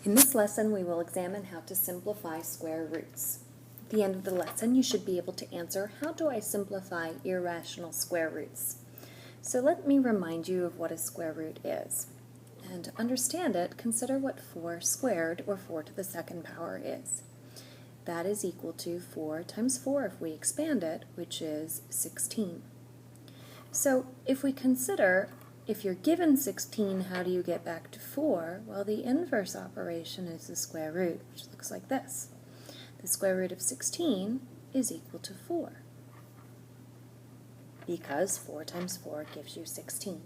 In this lesson, we will examine how to simplify square roots. At the end of the lesson, you should be able to answer, how do I simplify irrational square roots? So let me remind you of what a square root is. And to understand it, consider what 4 squared, or 4 to the second power, is. That is equal to 4 times 4 if we expand it, which is 16. So if we consider, if you're given 16, how do you get back to 4? Well, the inverse operation is the square root, which looks like this. The square root of 16 is equal to 4, because 4 times 4 gives you 16.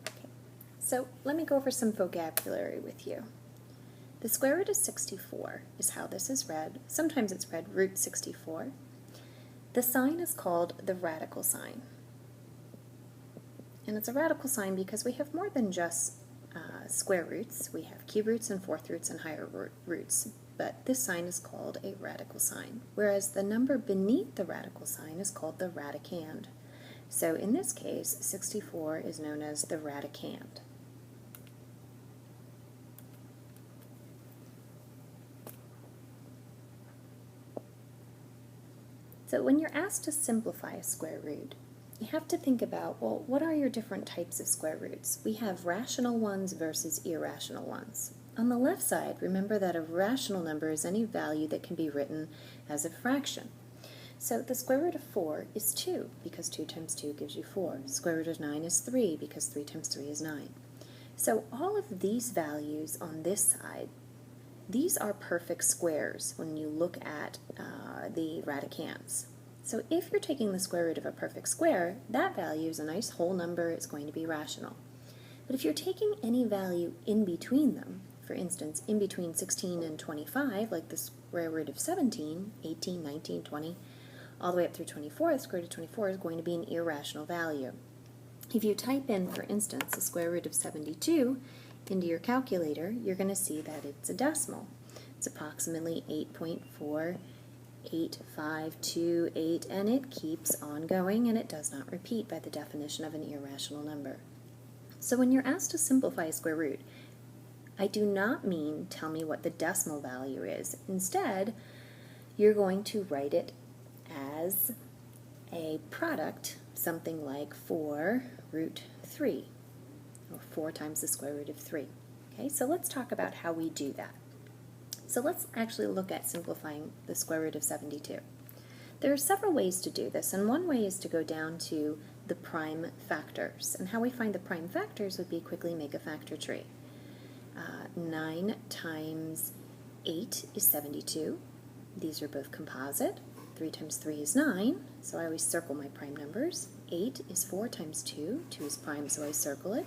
Okay. So let me go over some vocabulary with you. The square root of 64 is how this is read. Sometimes it's read root 64. The sign is called the radical sign. And it's a radical sign because we have more than just square roots. We have cube roots and fourth roots and higher roots. But this sign is called a radical sign, whereas the number beneath the radical sign is called the radicand. So in this case, 64 is known as the radicand. So when you're asked to simplify a square root, you have to think about, well, what are your different types of square roots? We have rational ones versus irrational ones. On the left side, remember that a rational number is any value that can be written as a fraction. So the square root of 4 is 2, because 2 times 2 gives you 4. Square root of 9 is 3, because 3 times 3 is 9. So all of these values on this side, these are perfect squares when you look at the radicands. So if you're taking the square root of a perfect square, that value is a nice whole number, it's going to be rational. But if you're taking any value in between them, for instance, in between 16 and 25, like the square root of 17, 18, 19, 20, all the way up through 24, the square root of 24 is going to be an irrational value. If you type in, for instance, the square root of 72 into your calculator, you're going to see that it's a decimal. It's approximately 8.48528, and it keeps on going, and it does not repeat by the definition of an irrational number. So when you're asked to simplify a square root, I do not mean tell me what the decimal value is. Instead, you're going to write it as a product, something like 4 root 3, or 4 times the square root of 3. Okay, so let's talk about how we do that. So let's actually look at simplifying the square root of 72. There are several ways to do this, and one way is to go down to the prime factors. And how we find the prime factors would be quickly make a factor tree. 9 times 8 is 72. These are both composite. 3 times 3 is 9, so I always circle my prime numbers. 8 is 4 times 2. 2 is prime, so I circle it.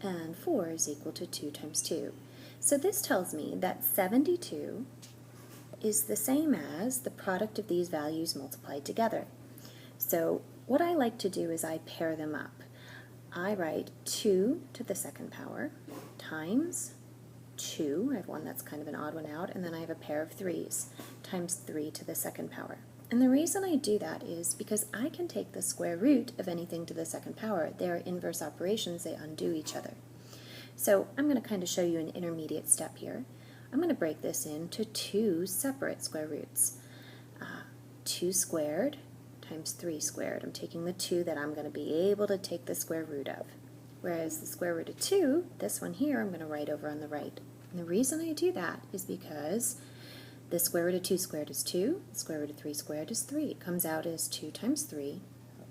And 4 is equal to 2 times 2. So this tells me that 72 is the same as the product of these values multiplied together. So what I like to do is I pair them up. I write 2 to the second power times 2, I have one that's kind of an odd one out, and then I have a pair of 3's, times 3 to the second power. And the reason I do that is because I can take the square root of anything to the second power. They are inverse operations, they undo each other. So I'm going to kind of show you an intermediate step here. I'm going to break this into 2 separate square roots. 2 squared times 3 squared. I'm taking the 2 that I'm going to be able to take the square root of. Whereas the square root of 2, this one here, I'm going to write over on the right. And the reason I do that is because the square root of 2 squared is 2, the square root of 3 squared is 3. It comes out as 2 times 3,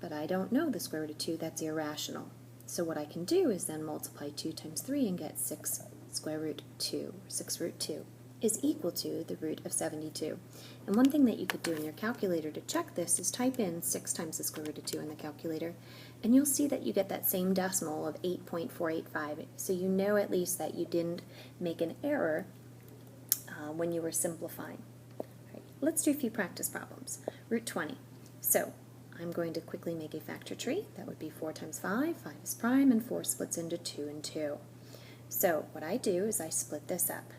but I don't know the square root of 2, that's irrational. So what I can do is then multiply 2 times 3 and get 6 square root 2, 6 root 2, is equal to the root of 72. And one thing that you could do in your calculator to check this is type in 6 times the square root of 2 in the calculator, and you'll see that you get that same decimal of 8.485. So you know at least that you didn't make an error when you were simplifying. All right, let's do a few practice problems. Root 20. So I'm going to quickly make a factor tree. That would be 4 times 5. 5 is prime, and 4 splits into 2 and 2. So what I do is I split this up.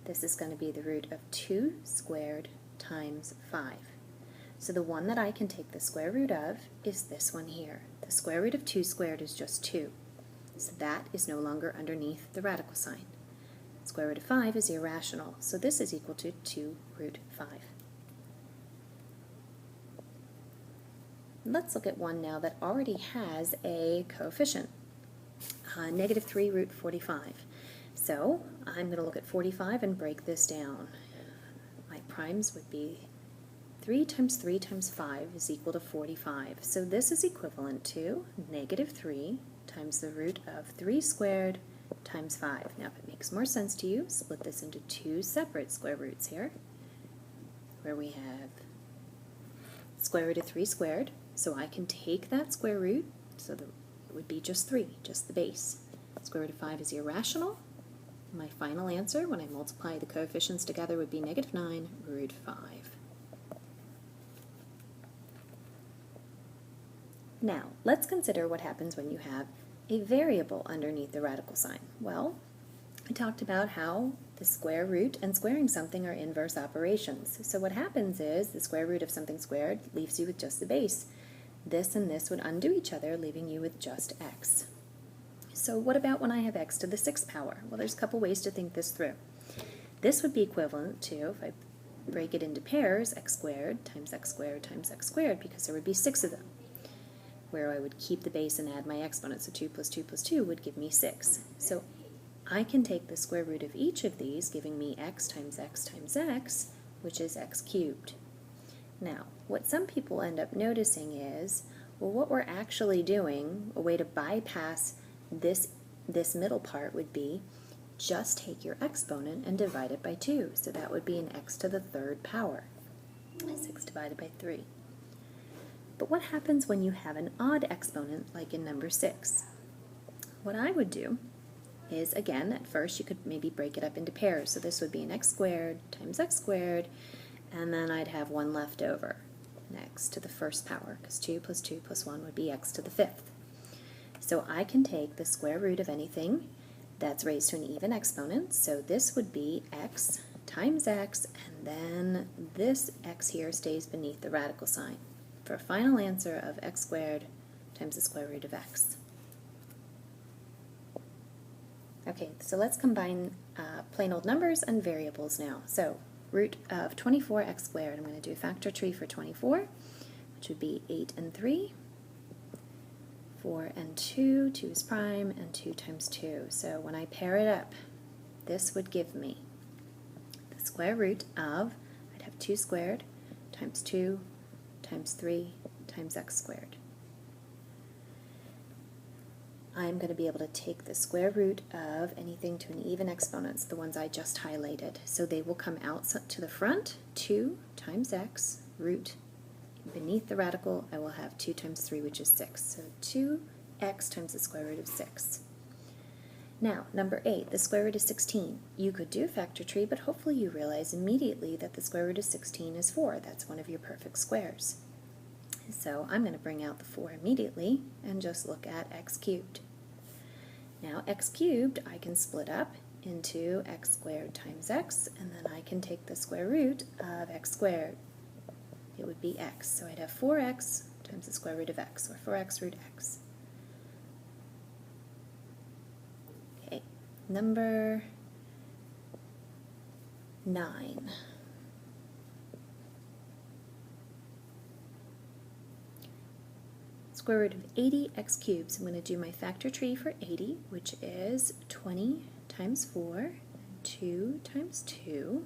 This is going to be the root of 2 squared times 5. So the one that I can take the square root of is this one here. The square root of 2 squared is just 2. so that is no longer underneath the radical sign. Square root of 5 is irrational, so this is equal to 2 root 5. Let's look at one now that already has a coefficient, negative 3 root 45. So I'm going to look at 45 and break this down. My primes would be 3 times 3 times 5 is equal to 45. So this is equivalent to negative 3 times the root of 3 squared times 5. Now if it makes more sense to you, split this into two separate square roots here, where we have square root of 3 squared. So I can take that square root, so it would be just 3, just the base. Square root of 5 is irrational. My final answer, when I multiply the coefficients together, would be negative 9 root 5. Now, let's consider what happens when you have a variable underneath the radical sign. Well, I talked about how the square root and squaring something are inverse operations. So what happens is the square root of something squared leaves you with just the base. This and this would undo each other, leaving you with just x. So what about when I have x to the 6th power? Well, there's a couple ways to think this through. This would be equivalent to, if I break it into pairs, x squared times x squared times x squared, because there would be 6 of them, where I would keep the base and add my exponent. So 2 plus 2 plus 2 would give me 6. So I can take the square root of each of these, giving me x times x times x, which is x cubed. Now, what some people end up noticing is, well, what we're actually doing, a way to bypass this middle part would be just take your exponent and divide it by 2. So that would be an x to the 3rd power, 6 divided by 3. But what happens when you have an odd exponent, like in number 6? What I would do is, again, at first you could maybe break it up into pairs. So this would be an x squared times x squared, and then I'd have 1 left over, next to the 1st power, because 2 plus 2 plus 1 would be x to the 5th. So I can take the square root of anything that's raised to an even exponent, so this would be x times x, and then this x here stays beneath the radical sign, for a final answer of x squared times the square root of x. Okay, so let's combine plain old numbers and variables now. So root of 24x squared, I'm going to do a factor tree for 24, which would be 8 and 3, 4 and 2, 2 is prime, and 2 times 2. So when I pair it up, this would give me the square root of, I'd have 2 squared times 2 times 3 times x squared. I'm going to be able to take the square root of anything to an even exponent, the ones I just highlighted. So they will come out to the front, 2 times x, root. Beneath the radical, I will have 2 times 3, which is 6. So 2x times the square root of 6. Now, number 8, the square root of 16. You could do a factor tree, but hopefully you realize immediately that the square root of 16 is 4. That's one of your perfect squares. So I'm going to bring out the 4 immediately and just look at x cubed. Now x cubed I can split up into x squared times x, and then I can take the square root of x squared. It would be x. So I'd have 4x times the square root of x, or 4x root x. Okay, number 9. Square root of 80 x cubed. So I'm going to do my factor tree for 80, which is 20 times 4, 2 times 2,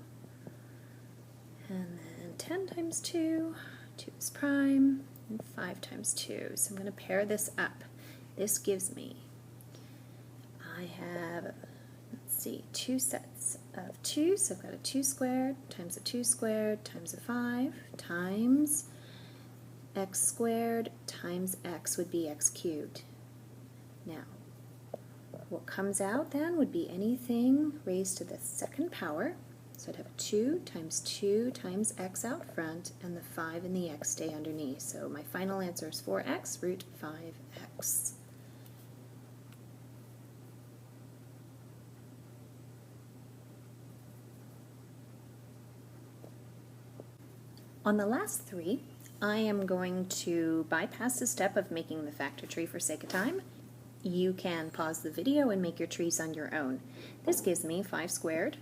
and then 10 times 2, 2 is prime, and 5 times 2. So I'm going to pair this up. This gives me, I have, let's see, 2 sets of 2, so I've got a 2 squared times a 2 squared times a 5 times x squared times x would be x cubed. Now, what comes out then would be anything raised to the 2nd power. So I'd have a 2 times x out front, and the 5 and the x stay underneath. So my final answer is 4x root 5x. On the last 3, I am going to bypass the step of making the factor tree for sake of time you can pause the video and make your trees on your own. This gives me 5 squared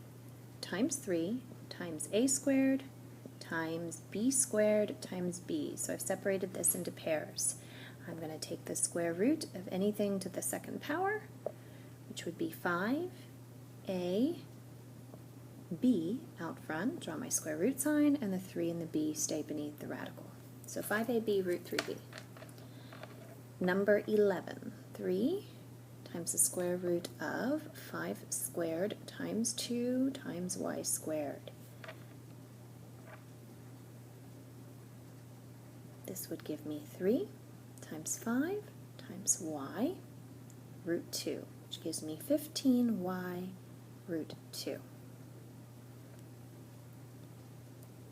times 3 times a squared times b squared times b. So I've separated this into pairs. I'm going to take the square root of anything to the second power, which would be 5a b out front, draw my square root sign, and the 3 and the b stay beneath the radical. So 5ab root 3b. Number 11, 3 times the square root of 5 squared times 2 times y squared. This would give me 3 times 5 times y root 2, which gives me 15y root 2.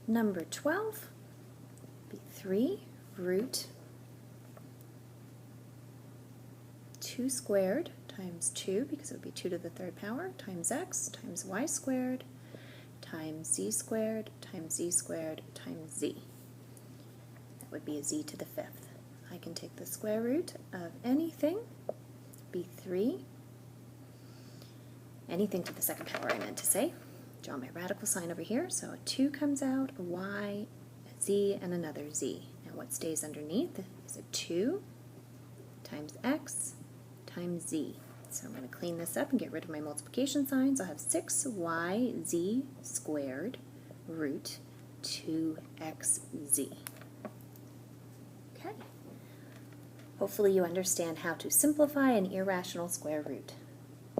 Number 12 would be 3 root 2 squared times 2, because it would be 2 to the third power, times x times y squared times z squared times z squared times z. That would be a z to the fifth. I can take the square root of anything, be 3, anything to the second power I meant to say. Draw my radical sign over here, so a 2 comes out, a y, a z, and another z. Now what stays underneath is a 2 times x times z. So I'm going to clean this up and get rid of my multiplication signs. I'll have 6yz squared root 2xz. Okay. Hopefully you understand how to simplify an irrational square root.